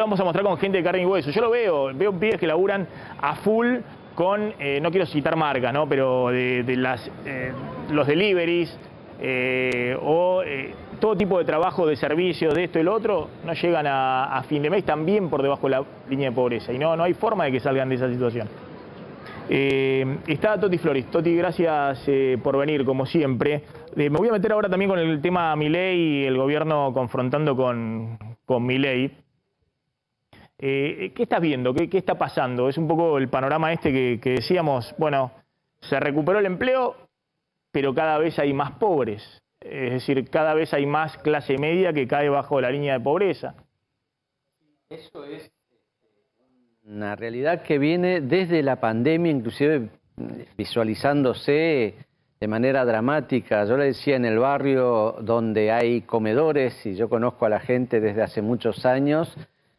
vamos a mostrar con gente de carne y hueso. Yo lo veo pibes que laburan a full con, no quiero citar marcas, ¿no? Pero los deliveries todo tipo de trabajo de servicios, de esto y lo otro, no llegan a fin de mes también por debajo de la línea de pobreza. Y no hay forma de que salgan de esa situación. Está Toti Flores. Toti, gracias por venir, como siempre. Me voy a meter ahora también con el tema Milei y el gobierno confrontando con Milei. ¿Qué estás viendo? ¿Qué está pasando? Es un poco el panorama que decíamos, bueno, se recuperó el empleo, pero cada vez hay más pobres. Es decir, cada vez hay más clase media que cae bajo la línea de pobreza. Eso es una realidad que viene desde la pandemia, inclusive visualizándose de manera dramática. Yo le decía, en el barrio donde hay comedores, y yo conozco a la gente desde hace muchos años,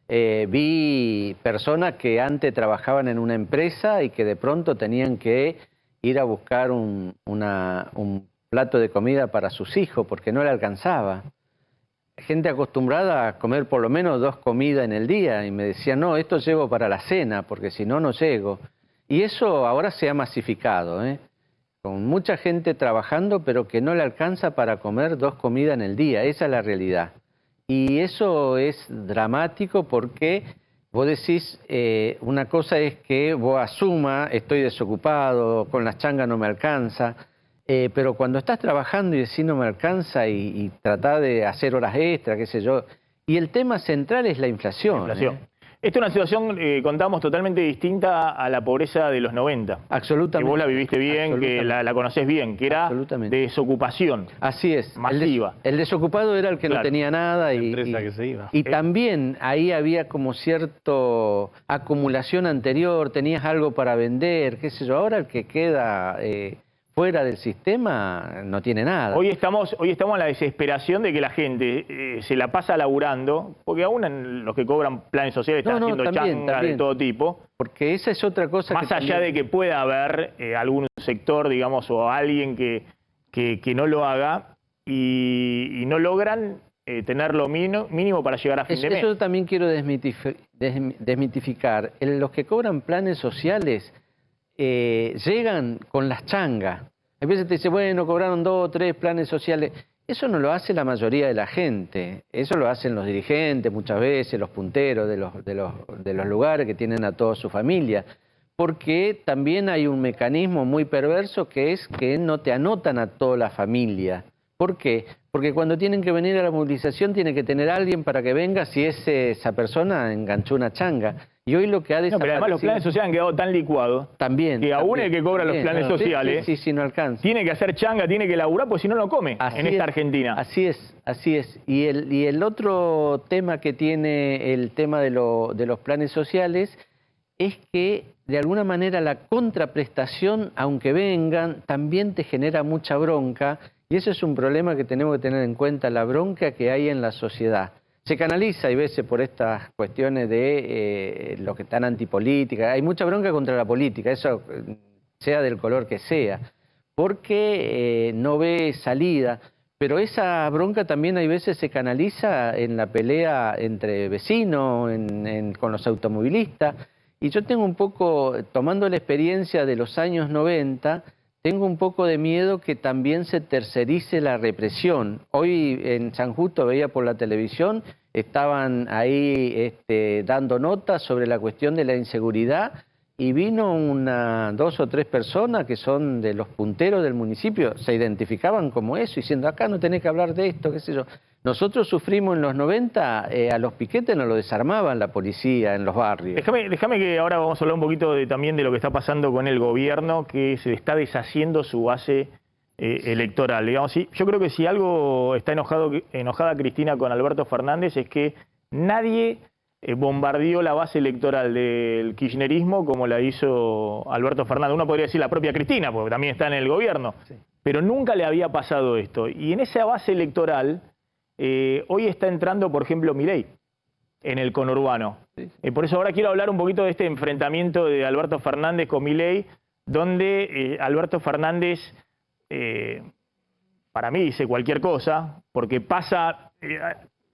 vi personas que antes trabajaban en una empresa y que de pronto tenían que ir a buscar un plato de comida para sus hijos porque no le alcanzaba. Gente acostumbrada a comer por lo menos 2 comidas en el día y me decía, no, esto llevo para la cena porque si no, no llego. Y eso ahora se ha masificado, con mucha gente trabajando pero que no le alcanza para comer 2 comidas en el día. Esa es la realidad. Y eso es dramático porque vos decís, una cosa es que vos asuma, estoy desocupado, con las changas no me alcanza, pero cuando estás trabajando y decís no me alcanza y tratás de hacer horas extras, qué sé yo, y el tema central es la inflación. Esta es una situación, contamos, totalmente distinta a la pobreza de los 90. Absolutamente. Que vos la viviste bien, que la conocés bien, que era de desocupación. Así es. Masiva. El desocupado era el que no tenía nada y también ahí había como cierto acumulación anterior, tenías algo para vender, qué sé yo. Ahora el que queda fuera del sistema no tiene nada. Hoy estamos en la desesperación de que la gente se la pasa laburando, porque aún los que cobran planes sociales están haciendo changas de todo tipo. Porque esa es otra cosa. Más allá de que pueda haber algún sector, digamos, o alguien que no lo haga y no logran tener lo mínimo para llegar a fin de mes. Eso también quiero desmitificar. Los que cobran planes sociales llegan con las changas. A veces te dice, bueno, cobraron 2 o 3 planes sociales. Eso no lo hace la mayoría de la gente. Eso lo hacen los dirigentes muchas veces, los punteros de los lugares que tienen a toda su familia. Porque también hay un mecanismo muy perverso que es que no te anotan a toda la familia. ¿Por qué? Porque cuando tienen que venir a la movilización tiene que tener a alguien para que venga si esa persona enganchó una changa. Y hoy lo que ha desaparecido... pero además los planes sociales han quedado tan licuados que aún el que cobra los planes sociales no alcanza. Tiene que hacer changa, tiene que laburar, porque si no, no come en esta Argentina. Así es. Y el otro tema que tiene el tema de los planes sociales es que de alguna manera la contraprestación, aunque vengan, también te genera mucha bronca. Y eso es un problema que tenemos que tener en cuenta, la bronca que hay en la sociedad. Se canaliza, y veces por estas cuestiones de los que están antipolítica. Hay mucha bronca contra la política, eso sea del color que sea, porque no ve salida. Pero esa bronca también hay veces se canaliza en la pelea entre vecinos, con los automovilistas. Y yo tengo un poco, tomando la experiencia de los años 90, tengo un poco de miedo que también se tercerice la represión. Hoy en San Justo veía por la televisión, estaban ahí dando notas sobre la cuestión de la inseguridad y vino 2 o 3 personas que son de los punteros del municipio, se identificaban como eso, diciendo acá no tenés que hablar de esto, qué sé yo. Nosotros sufrimos en los 90, a los piquetes nos lo desarmaban la policía en los barrios. Déjame que ahora vamos a hablar un poquito también de lo que está pasando con el gobierno, que se está deshaciendo su base electoral. Digamos, yo creo que si algo está enojada Cristina con Alberto Fernández es que nadie bombardeó la base electoral del kirchnerismo como la hizo Alberto Fernández. Uno podría decir la propia Cristina, porque también está en el gobierno. Sí. Pero nunca le había pasado esto. Y en esa base electoral... hoy está entrando, por ejemplo, Milei en el conurbano. Sí. Por eso ahora quiero hablar un poquito de este enfrentamiento de Alberto Fernández con Milei, donde Alberto Fernández, para mí, dice cualquier cosa, porque pasa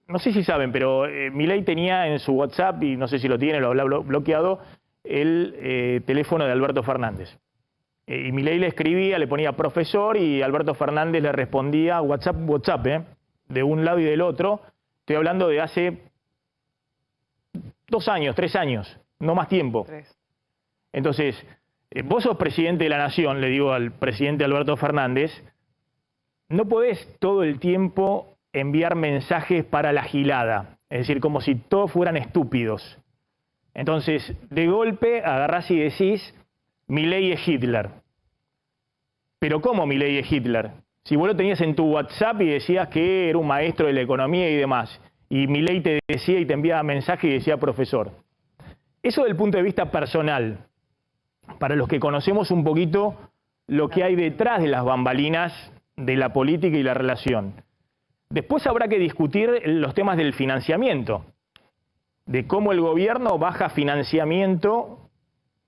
no sé si saben, pero Milei tenía en su WhatsApp, y no sé si lo tiene, lo habrá bloqueado, el teléfono de Alberto Fernández. Y Milei le escribía, le ponía profesor, y Alberto Fernández le respondía WhatsApp, de un lado y del otro. Estoy hablando de hace 2 años, 3 años, no más tiempo. 3. Entonces, vos sos presidente de la Nación, le digo al presidente Alberto Fernández, no podés todo el tiempo enviar mensajes para la gilada, es decir, como si todos fueran estúpidos. Entonces, de golpe agarrás y decís, Milei es Hitler. Pero ¿cómo Milei es Hitler? Si vos lo tenías en tu WhatsApp y decías que era un maestro de la economía y demás, y Milei te decía y te enviaba mensaje y decía profesor. Eso desde el punto de vista personal, para los que conocemos un poquito lo que hay detrás de las bambalinas de la política y la relación. Después habrá que discutir los temas del financiamiento, de cómo el gobierno baja financiamiento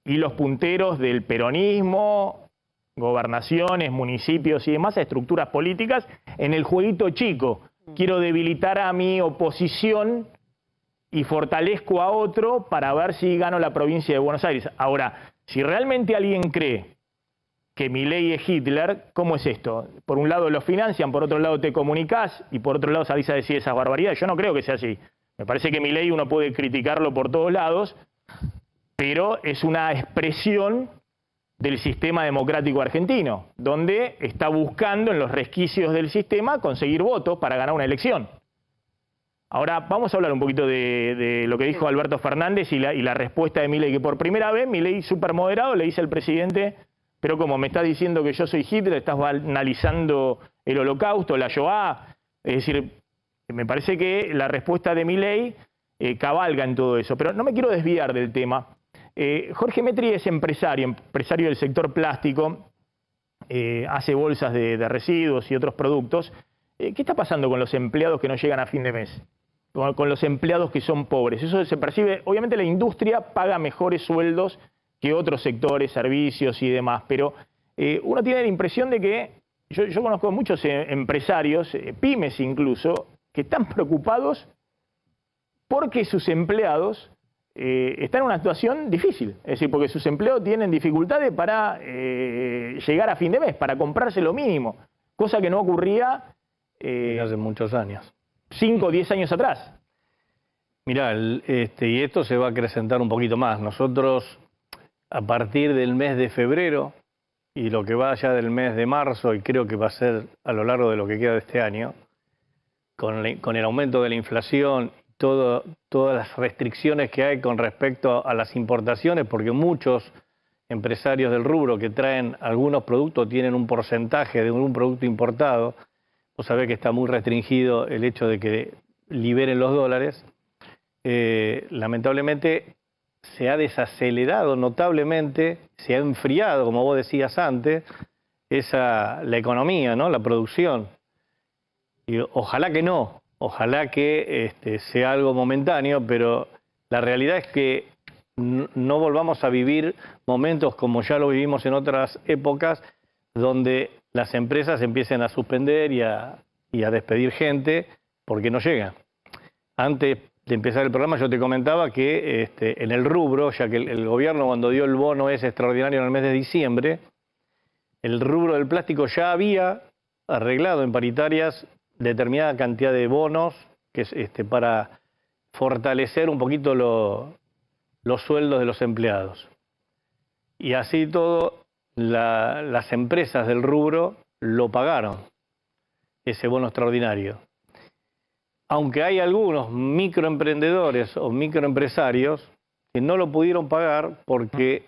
y los punteros del peronismo, gobernaciones, municipios y demás, a estructuras políticas, en el jueguito chico. Quiero debilitar a mi oposición y fortalezco a otro para ver si gano la provincia de Buenos Aires. Ahora, si realmente alguien cree que Milei es Hitler, ¿cómo es esto? Por un lado lo financian, por otro lado te comunicás y por otro lado salís a decir esas barbaridades. Yo no creo que sea así. Me parece que Milei uno puede criticarlo por todos lados, pero es una expresión del sistema democrático argentino, donde está buscando en los resquicios del sistema conseguir votos para ganar una elección. Ahora vamos a hablar un poquito de lo que dijo Alberto Fernández y la respuesta de Milei, que por primera vez Milei súper moderado le dice al presidente, pero como me estás diciendo que yo soy Hitler, estás analizando el Holocausto, la Shoah, es decir, me parece que la respuesta de Milei cabalga en todo eso, pero no me quiero desviar del tema. Jorge Metri es empresario del sector plástico, hace bolsas de residuos y otros productos. ¿Qué está pasando con los empleados que no llegan a fin de mes? Con los empleados que son pobres. Eso se percibe, obviamente la industria paga mejores sueldos que otros sectores, servicios y demás, pero uno tiene la impresión de que, yo conozco muchos empresarios, pymes incluso, que están preocupados porque sus empleados están en una situación difícil, es decir, porque sus empleados tienen dificultades para llegar a fin de mes, para comprarse lo mínimo, cosa que no ocurría hace muchos años. 5 o 10 años atrás. Mirá, y esto se va a acrecentar un poquito más. Nosotros, a partir del mes de febrero y lo que va ya del mes de marzo, y creo que va a ser a lo largo de lo que queda de este año, con el aumento de la inflación, todas las restricciones que hay con respecto a las importaciones, porque muchos empresarios del rubro que traen algunos productos tienen un porcentaje de un producto importado. Vos sabés que está muy restringido el hecho de que liberen los dólares. Lamentablemente se ha desacelerado notablemente, se ha enfriado, como vos decías antes, la economía, ¿no? La producción. Y ojalá que no, ojalá que sea algo momentáneo, pero la realidad es que no volvamos a vivir momentos como ya lo vivimos en otras épocas, donde las empresas empiecen a suspender y a despedir gente porque no llegan. Antes de empezar el programa yo te comentaba que en el rubro, ya que el gobierno cuando dio el bono ese extraordinario en el mes de diciembre, el rubro del plástico ya había arreglado en paritarias determinada cantidad de bonos que es para fortalecer un poquito los sueldos de los empleados. Y así todo, las empresas del rubro lo pagaron, ese bono extraordinario. Aunque hay algunos microemprendedores o microempresarios que no lo pudieron pagar porque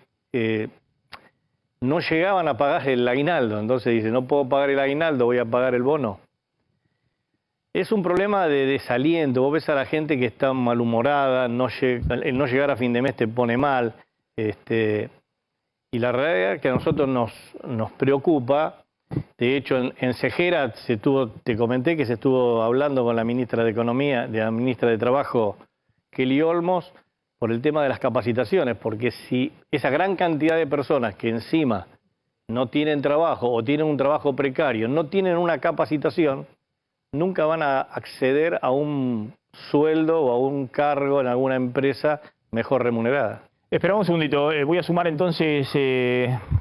no llegaban a pagar el aguinaldo. Entonces dice, no puedo pagar el aguinaldo, voy a pagar el bono. Es un problema de desaliento. Vos ves a la gente que está malhumorada, el no llegar a fin de mes te pone mal. Y la realidad es que a nosotros nos preocupa. De hecho, en Cejera te comenté que se estuvo hablando con la ministra de Economía, de la ministra de Trabajo, Kelly Olmos, por el tema de las capacitaciones, porque si esa gran cantidad de personas que encima no tienen trabajo o tienen un trabajo precario, no tienen una capacitación, nunca van a acceder a un sueldo o a un cargo en alguna empresa mejor remunerada. Esperamos un segundito, voy a sumar entonces,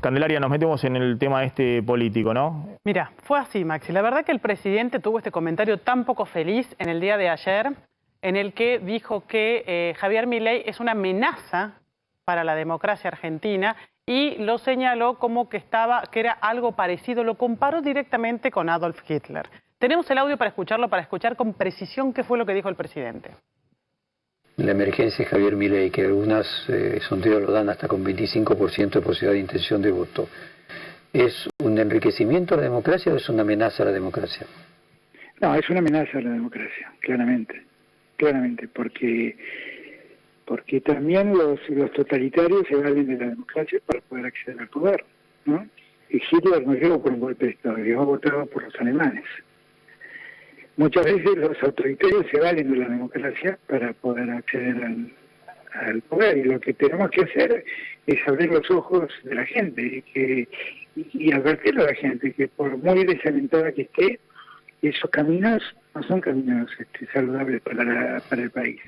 Candelaria, nos metemos en el tema político, ¿no? Mira, fue así, Maxi. La verdad que el presidente tuvo este comentario tan poco feliz en el día de ayer, en el que dijo que Javier Milei es una amenaza para la democracia argentina y lo señaló como que era algo parecido, lo comparó directamente con Adolf Hitler. Tenemos el audio para escucharlo, para escuchar con precisión qué fue lo que dijo el presidente. La emergencia de Javier Milei, que algunos sondeos lo dan hasta con 25% de posibilidad de intención de voto, ¿es un enriquecimiento a la democracia o es una amenaza a la democracia? No, es una amenaza a la democracia, claramente, porque también los totalitarios se valen de la democracia para poder acceder al poder, ¿no? Y Hitler no llegó por un golpe de Estado, llegó votado por los alemanes. Muchas veces los autoritarios se valen de la democracia para poder acceder al poder, y lo que tenemos que hacer es abrir los ojos de la gente y advertirle a la gente que por muy desalentada que esté, esos caminos no son caminos saludables para el país.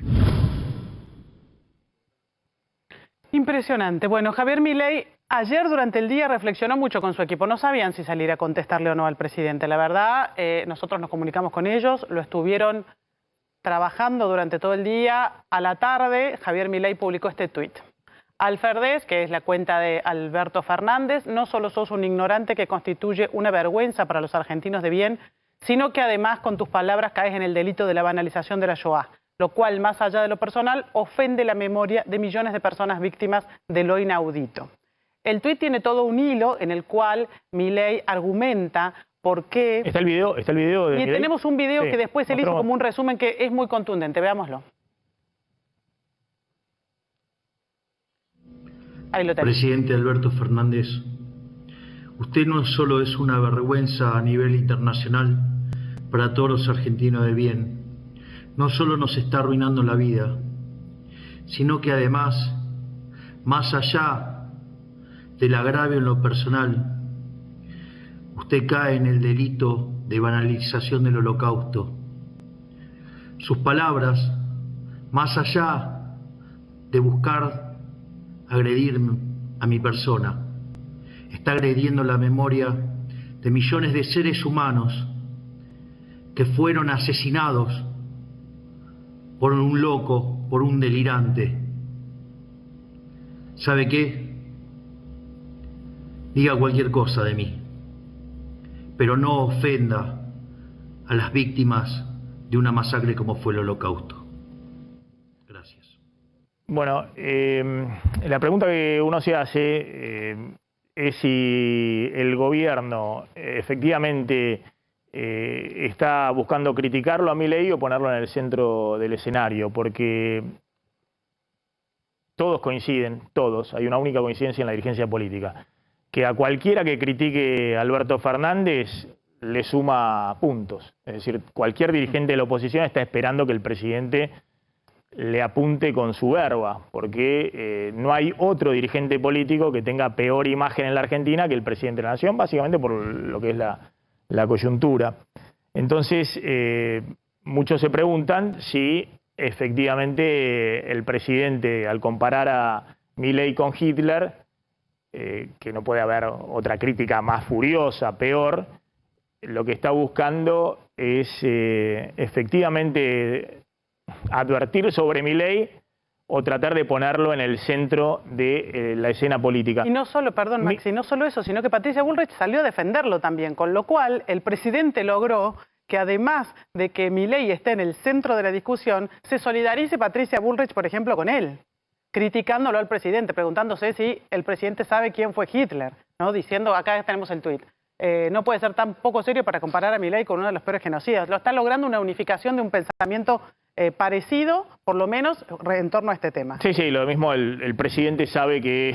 Impresionante. Bueno, Javier Milei ayer durante el día reflexionó mucho con su equipo. No sabían si salir a contestarle o no al presidente. La verdad, nosotros nos comunicamos con ellos, lo estuvieron trabajando durante todo el día. A la tarde, Javier Milei publicó este tuit. Alferdez, que es la cuenta de Alberto Fernández, no solo sos un ignorante que constituye una vergüenza para los argentinos de bien, sino que además con tus palabras caes en el delito de la banalización de la Shoah, lo cual, más allá de lo personal, ofende la memoria de millones de personas víctimas de lo inaudito. El tuit tiene todo un hilo en el cual Milei argumenta por qué... ¿Está el video de Y Milei? tenemos un video Sí, que después él hizo como un resumen que es muy contundente. Veámoslo. Ahí lo tenemos. Presidente Alberto Fernández, usted no solo es una vergüenza a nivel internacional para todos los argentinos de bien, no solo nos está arruinando la vida, sino que además, más allá del agravio en lo personal, usted cae en el delito de banalización del Holocausto. Sus palabras, más allá de buscar agredirme a mi persona, está agrediendo la memoria de millones de seres humanos que fueron asesinados por un loco, por un delirante. ¿Sabe qué? Diga cualquier cosa de mí, pero no ofenda a las víctimas de una masacre como fue el Holocausto. Gracias. Bueno, la pregunta que uno se hace es si el gobierno efectivamente está buscando criticarlo a Milei o ponerlo en el centro del escenario, porque todos coinciden, hay una única coincidencia en la dirigencia política, que a cualquiera que critique a Alberto Fernández le suma puntos. Es decir, cualquier dirigente de la oposición está esperando que el presidente le apunte con su verba, porque no hay otro dirigente político que tenga peor imagen en la Argentina que el presidente de la Nación, básicamente por lo que es la coyuntura. Entonces, muchos se preguntan si efectivamente el presidente, al comparar a Milei con Hitler, que no puede haber otra crítica más furiosa, peor, lo que está buscando es efectivamente advertir sobre Milei o tratar de ponerlo en el centro de la escena política. Y no solo, perdón Maxi, no solo eso, sino que Patricia Bullrich salió a defenderlo también, con lo cual el presidente logró que además de que Milei esté en el centro de la discusión, se solidarice Patricia Bullrich, por ejemplo, con él, criticándolo al presidente, preguntándose si el presidente sabe quién fue Hitler, ¿no? Diciendo, acá tenemos el tuit, no puede ser tan poco serio para comparar a Milei con uno de los peores genocidas. Lo está logrando una unificación de un pensamiento parecido, por lo menos, en torno a este tema. Sí, sí, lo mismo el presidente sabe que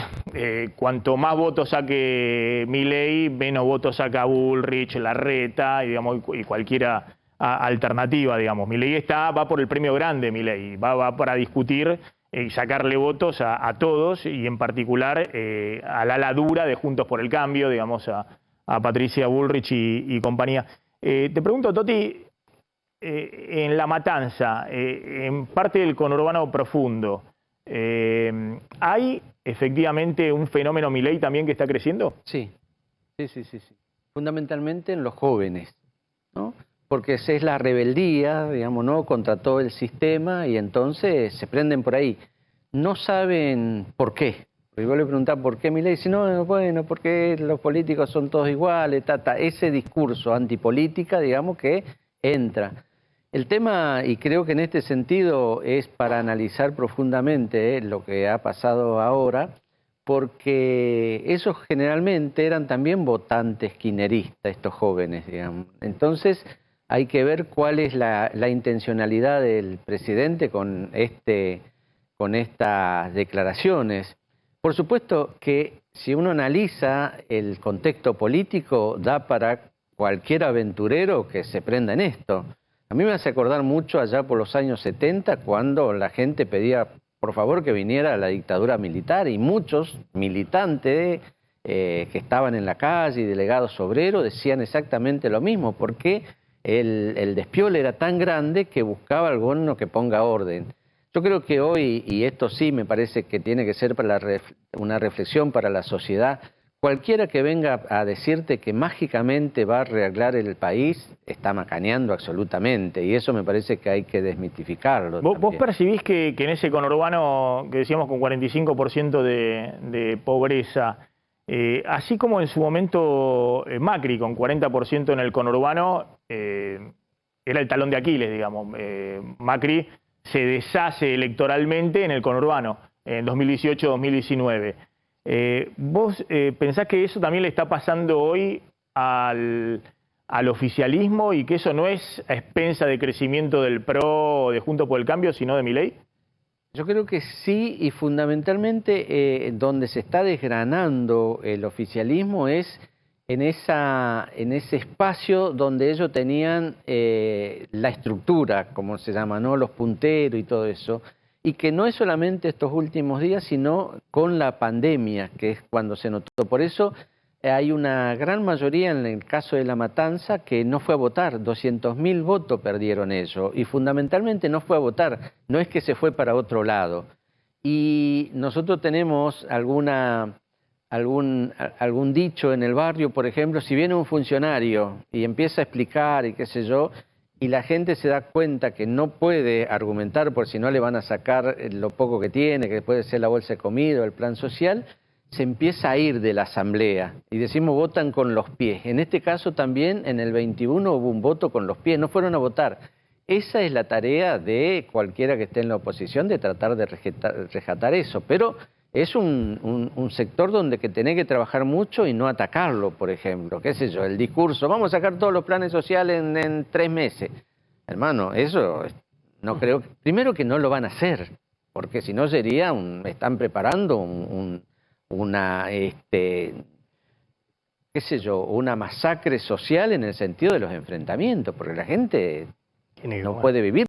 cuanto más votos saque Milei, menos votos saca Bullrich, Larreta y cualquiera alternativa, digamos. Milei va por el premio grande, Milei, va para discutir y sacarle votos a todos y en particular al ala dura de Juntos por el Cambio, digamos, a Patricia Bullrich y compañía. Te pregunto, Toti, en La Matanza, en parte del conurbano profundo, ¿hay efectivamente un fenómeno Milei también que está creciendo? Sí. Fundamentalmente en los jóvenes, ¿no? Porque esa es la rebeldía, digamos, ¿no?, contra todo el sistema, y entonces se prenden por ahí. No saben por qué. Porque vos le preguntás por qué Milei, dice, no, bueno, porque los políticos son todos iguales, ese discurso antipolítica, digamos, que entra. El tema, y creo que en este sentido es para analizar profundamente lo que ha pasado ahora, porque esos generalmente eran también votantes kirchneristas, estos jóvenes, digamos. Entonces hay que ver cuál es la intencionalidad del presidente con estas declaraciones. Por supuesto que si uno analiza el contexto político, da para cualquier aventurero que se prenda en esto. A mí me hace acordar mucho allá por los años 70, cuando la gente pedía por favor que viniera la dictadura militar, y muchos militantes que estaban en la calle y delegados obreros decían exactamente lo mismo, porque el despiole era tan grande que buscaba al gobierno que ponga orden. Yo creo que hoy, y esto sí me parece que tiene que ser para una reflexión para la sociedad, cualquiera que venga a decirte que mágicamente va a arreglar el país está macaneando absolutamente, y eso me parece que hay que desmitificarlo. ¿Vos percibís que en ese conurbano, que decíamos con 45% de pobreza, así como en su momento Macri con 40% en el conurbano, era el talón de Aquiles, digamos? Macri se deshace electoralmente en el conurbano en 2018-2019. ¿Vos pensás que eso también le está pasando hoy al oficialismo, y que eso no es a expensa de crecimiento del PRO o de Juntos por el Cambio, sino de Milei? Yo creo que sí, y fundamentalmente donde se está desgranando el oficialismo es en ese espacio donde ellos tenían la estructura, como se llama, ¿no?, los punteros y todo eso. Y que no es solamente estos últimos días, sino con la pandemia, que es cuando se notó. Por eso hay una gran mayoría en el caso de La Matanza que no fue a votar. 200.000 votos perdieron ellos, y fundamentalmente no fue a votar, no es que se fue para otro lado. Y nosotros tenemos algún dicho en el barrio, por ejemplo, si viene un funcionario y empieza a explicar y qué sé yo, y la gente se da cuenta que no puede argumentar por si no le van a sacar lo poco que tiene, que puede ser la bolsa de comida o el plan social, se empieza a ir de la asamblea, y decimos votan con los pies. En este caso también en el 21 hubo un voto con los pies, no fueron a votar. Esa es la tarea de cualquiera que esté en la oposición, de tratar de rescatar eso, pero es un sector donde que tenés que trabajar mucho y no atacarlo, por ejemplo. Qué sé yo, el discurso, vamos a sacar todos los planes sociales en 3 meses. Hermano, eso no creo. Primero que no lo van a hacer, porque si no sería están preparando una qué sé yo, una masacre social en el sentido de los enfrentamientos, porque la gente no puede vivir